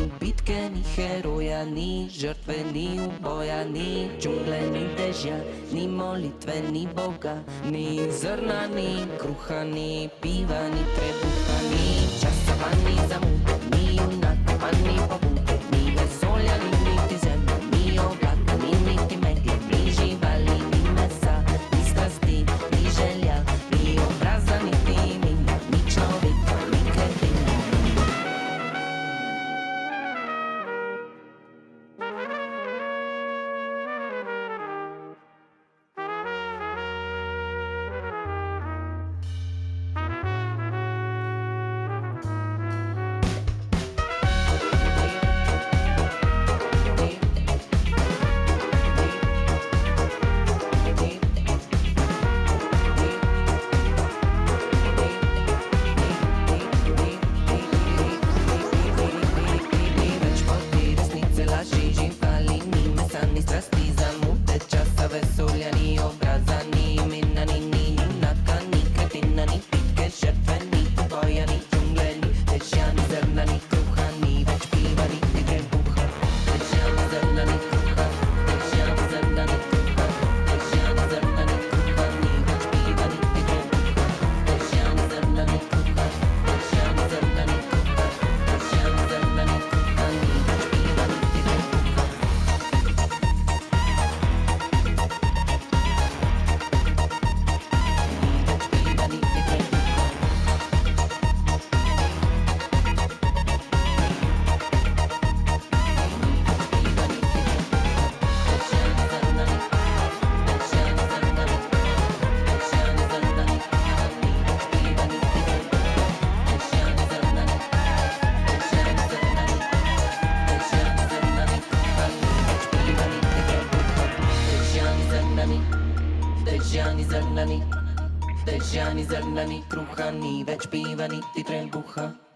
ni bitke, ni heroja, ni žrtve, ni uboja, ni džungle, ni dežja, ni molitve, ni Boga, ni zrna, ni kruha, ni piva, ni trebuha, ni časova, ni zamute, ni junaka, ni pobune, ni vesolja, ni niti zemlje, ni oblaka, ni niti megle, ni živali, ni mesa, ni strasti, ni želja, ni obraza, niti imena, ni čovjeka, ni kretena. Vesolja, ni obraza, ni imena, ni junaka, ni kretina, ni pike, žrtve, ni boja, ni džungle, ni dežja, ni zrna, ni kruha, ni več piva, niti trebuha. Dežja, ni zrna, ni kruha, dežja, ni zrna, ni kruha, dežja, ni zrna, ni kruha, ni več piva, niti trebuha. Dežja, ni zrna, ni kruha, dežja, ni zrna, ni kruha, dežja, ni zrna, ni kruha, ni več piva, niti trebuha. Dežja, ni zrna, ni kruha, ni več piva, niti trebuha.